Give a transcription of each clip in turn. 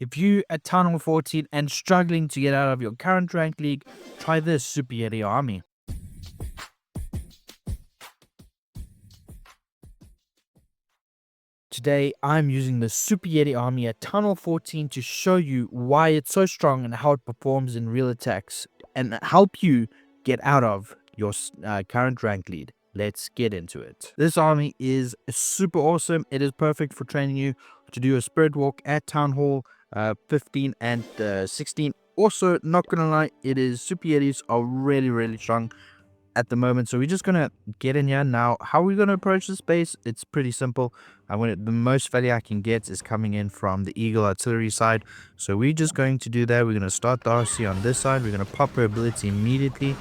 If you at Town Hall 14 and struggling to get out of your current rank league, try this Super Yeti army. Today, I'm using the Super Yeti army at Town Hall 14 to show you why it's so strong and how it performs in real attacks and help you get out of your current rank lead. Let's get into it. This army is super awesome. It is perfect for training you to do a spirit walk at Town Hall 15 and 16. Also, not gonna lie, Super Yetis are really strong at the moment. So we're just gonna get in here now. How are we gonna approach this base? It's pretty simple. The most value I can get is coming in from the Eagle artillery side. So we're just going to do that. We're gonna start the RC on this side. We're gonna pop her ability immediately.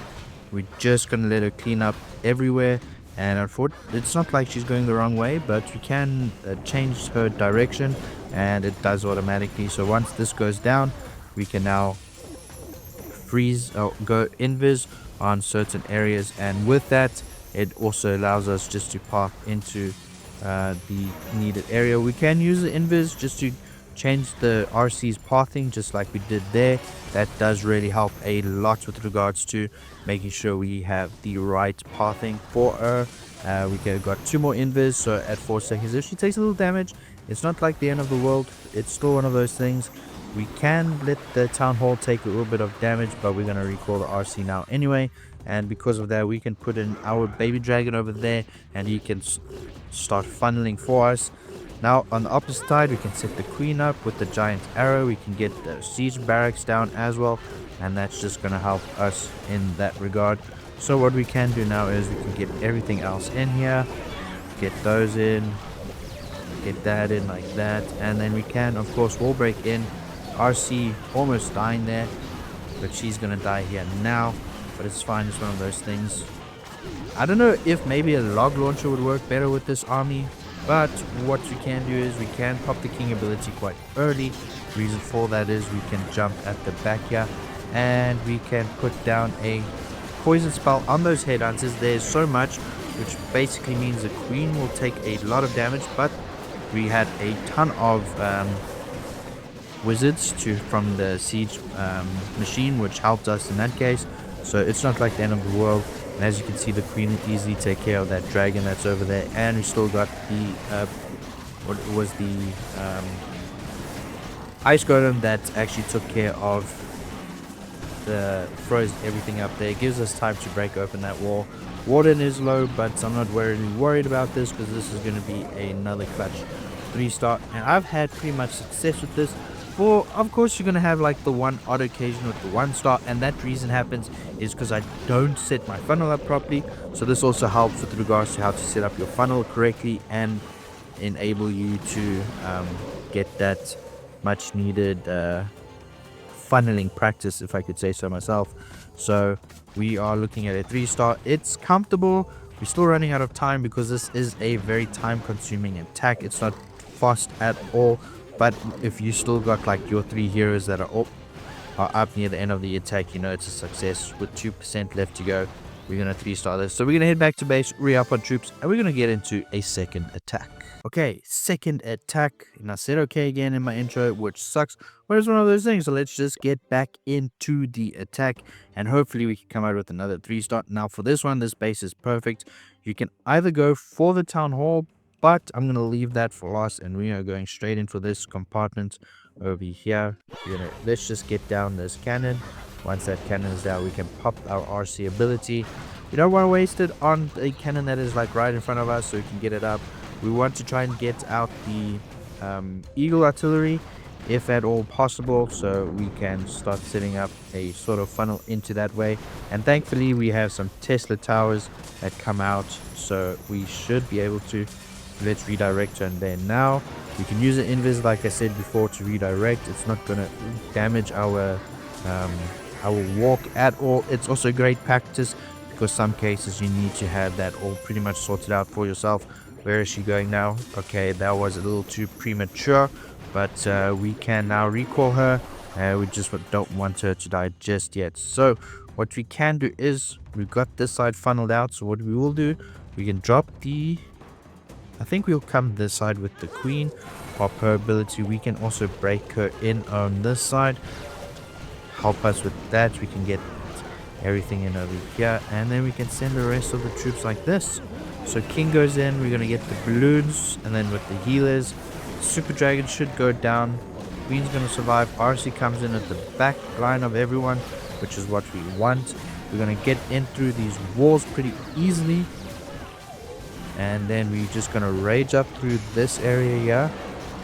We're just gonna let her clean up everywhere. And unfortunately, it's not like she's going the wrong way, but we can change her direction, and it does automatically. So once this goes down, we can now freeze or go invis on certain areas, and with that it also allows us just to path into the needed area. We can use the invis just to change the RC's pathing, just like we did there. That does really help a lot with regards to making sure we have the right pathing for her. Got 2 more invis, so at 4 seconds if she takes a little damage, it's not like the end of the world. It's still one of those things. We can let the Town Hall take a little bit of damage, but we're going to recall the RC now anyway. And because of that, we can put in our baby dragon over there, and he can start funneling for us. Now on the opposite side, we can set the queen up with the giant arrow. We can get the siege barracks down as well, and that's just going to help us in that regard. So what we can do now is we can get everything else in here, get those in, get that in like that, and then we can of course wall break in. RC almost dying there, but she's gonna die here now, but it's fine. It's one of those things. I don't know if maybe a log launcher would work better with this army, but what we can do is we can pop the king ability quite early. Reason for that is we can jump at the back here, and we can put down a poison spell on those headhunters. There's so much, which basically means the queen will take a lot of damage, but we had a ton of wizards from the siege machine, which helped us in that case. So it's not like the end of the world, and as you can see, the queen will easily take care of that dragon that's over there. And we still got the ice golem that actually took care of froze everything up there. It gives us time to break open that wall. Warden is low, but I'm not really worried about this because this is going to be another clutch 3-star, and I've had pretty much success with this. Of course, you're going to have like the one odd occasion with the 1-star, and that reason happens is because I don't set my funnel up properly. So this also helps with regards to how to set up your funnel correctly and enable you to get that much needed funneling practice, if I could say so myself. So we are looking at a 3-star. It's comfortable. We're still running out of time because this is a very time consuming attack. It's not fast at all. But if you still got like your 3 heroes that are up near the end of the attack, you know it's a success. With 2% left to go, we're going to 3-star this. So we're going to head back to base, re-up on troops, and we're going to get into a second attack. Okay, second attack. And I said okay again in my intro, which sucks. But it's one of those things. So let's just get back into the attack, and hopefully we can come out with another 3-star. Now for this one, this base is perfect. You can either go for the Town Hall, but I'm going to leave that for last, and we are going straight in for this compartment over here. Let's just get down this cannon. Once that cannon is down, we can pop our RC ability. We don't want to waste it on a cannon that is like right in front of us, so we can get it up. We want to try and get out the Eagle artillery if at all possible, so we can start setting up a sort of funnel into that way. And thankfully we have some Tesla towers that come out, so we should be able to. Let's redirect her, and then now we can use an invis like I said before to redirect. It's not going to damage our walk at all. It's also great practice because some cases you need to have that all pretty much sorted out for yourself. Where is she going now? Okay, that was a little too premature, but we can now recall her. We just don't want her to die just yet. So what we can do is we've got this side funneled out. So what we will do, we can drop I think we'll come this side with the queen. pop her ability. We can also break her in on this side. Help us with that. We can get everything in over here, and then we can send the rest of the troops like this. So King goes in, we're going to get the balloons, and then with the healers, Super Dragon should go down. Queen's going to survive. RC comes in at the back line of everyone, which is what we want. We're going to get in through these walls pretty easily, and then we're just going to rage up through this area here.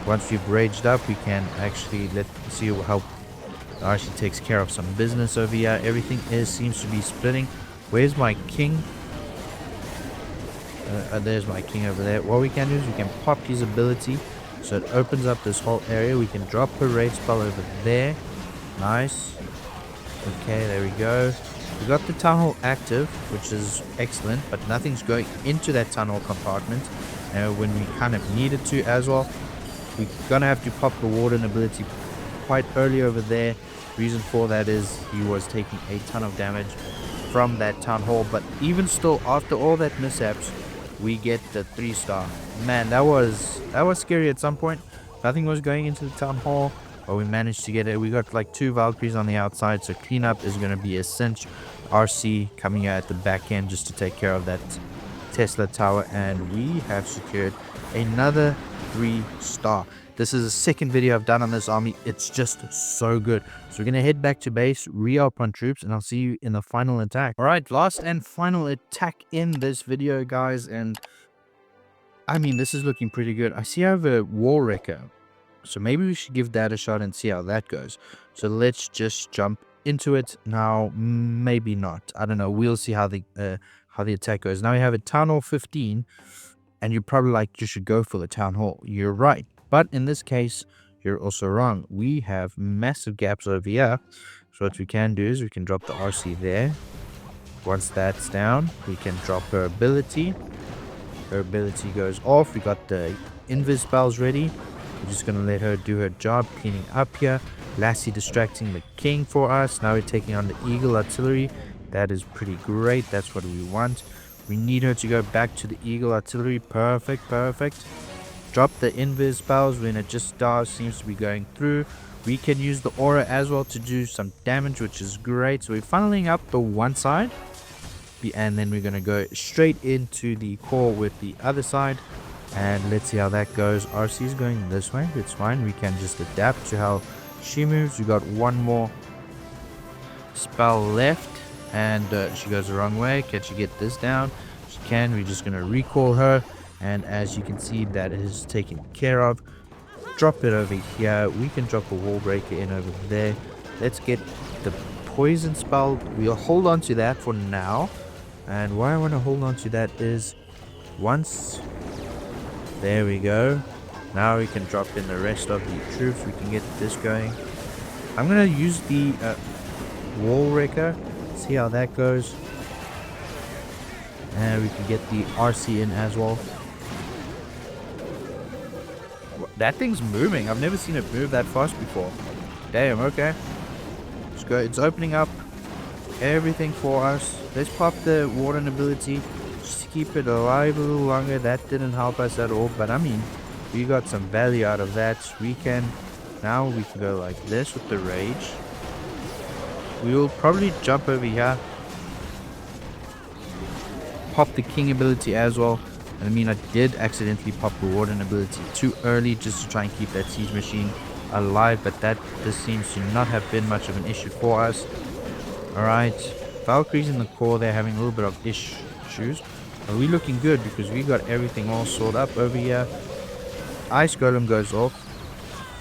Once we've raged up, we can actually see how RC takes care of some business over here. Everything seems to be splitting. Where's my king? There's my king over there. What we can do is we can pop his ability, so it opens up this whole area. We can drop a rage spell over there. Nice. Okay, there we go. We got the Town Hall active, which is excellent, but nothing's going into that Town Hall compartment when we kind of need it to as well. We're gonna have to pop the Warden ability quite early over there. Reason for that is he was taking a ton of damage from that Town Hall, but even still, after all that mishaps, we get the 3-star. Man, that was scary at some point. Nothing was going into the Town Hall, but we managed to get it. We got like 2 Valkyries on the outside, so cleanup is going to be a cinch. RC coming out at the back end just to take care of that Tesla tower, and we have secured another 3-star. This is the second video I've done on this army. It's just so good. So we're going to head back to base, re-up on troops, and I'll see you in the final attack. Alright, last and final attack in this video, guys. And I mean, this is looking pretty good. I see I have a wall wrecker, so maybe we should give that a shot and see how that goes. So let's just jump into it now. Maybe not. I don't know. We'll see how the attack goes. Now we have a Town Hall 15, and you're probably like, you should go for the Town Hall. You're right. But in this case, you're also wrong. We have massive gaps over here. So what we can do is we can drop the RC there. Once that's down, we can drop her ability. Her ability goes off. We got the invis spells ready. We're just going to let her do her job cleaning up here. Lassie distracting the king for us. Now we're taking on the Eagle artillery. That is pretty great. That's what we want. We need her to go back to the Eagle artillery. Perfect, perfect. Drop the invis spells when it just seems to be going through. We can use the aura as well to do some damage, which is great. So we're funneling up the one side, and then we're going to go straight into the core with the other side, and let's see how that goes. RC is going this way. It's fine. We can just adapt to how she moves. We got one more spell left, and she goes the wrong way. Can she get this down? She can. We're just going to recall her. And as you can see, that is taken care of. Drop it over here. We can drop a wall breaker in over there. Let's get the poison spell. We'll hold on to that for now. And why I want to hold on to that is once... There we go. Now we can drop in the rest of the troops. We can get this going. I'm going to use the wall breaker. See how that goes. And we can get the RC in as well. That thing's moving. I've never seen it move that fast before. Damn, okay. Let's go. It's opening up everything for us. Let's pop the Warden ability. Just keep it alive a little longer. That didn't help us at all. But I mean, we got some value out of that. Now we can go like this with the rage. We will probably jump over here. Pop the king ability as well. I mean, I did accidentally pop the Warden ability too early just to try and keep that siege machine alive, but this seems to not have been much of an issue for us. Alright, Valkyries in the core, they're having a little bit of issues. But we're looking good because we got everything all sorted up over here. Ice Golem goes off.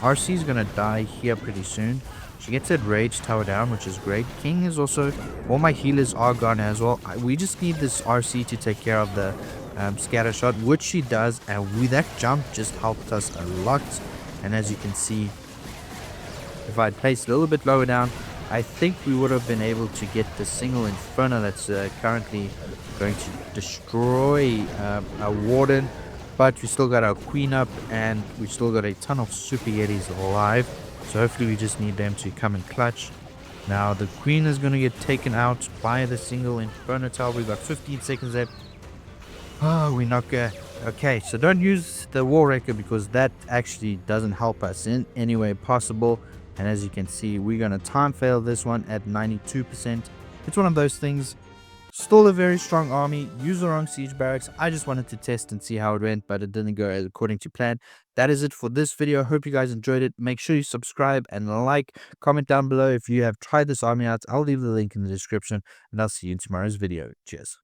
RC is going to die here pretty soon. She gets that rage tower down, which is great. King is also... All my healers are gone as well. We just need this RC to take care of the scatter shot, which she does, and that jump just helped us a lot. And as you can see, if I'd placed a little bit lower down, I think we would have been able to get the single Inferno that's currently going to destroy our Warden. But we still got our Queen up, and we still got a ton of Super Yetis alive. So hopefully we just need them to come and clutch. Now the Queen is going to get taken out by the single Inferno Tower. We've got 15 seconds left. Oh, we're not Okay, so don't use the wall wrecker because that actually doesn't help us in any way possible. And as you can see, we're going to time fail this one at 92%. It's one of those things. Still a very strong army. Use the wrong siege barracks. I just wanted to test and see how it went, but it didn't go as according to plan. That is it for this video. Hope you guys enjoyed it. Make sure you subscribe and like. Comment down below if you have tried this army out. I'll leave the link in the description, and I'll see you in tomorrow's video. Cheers.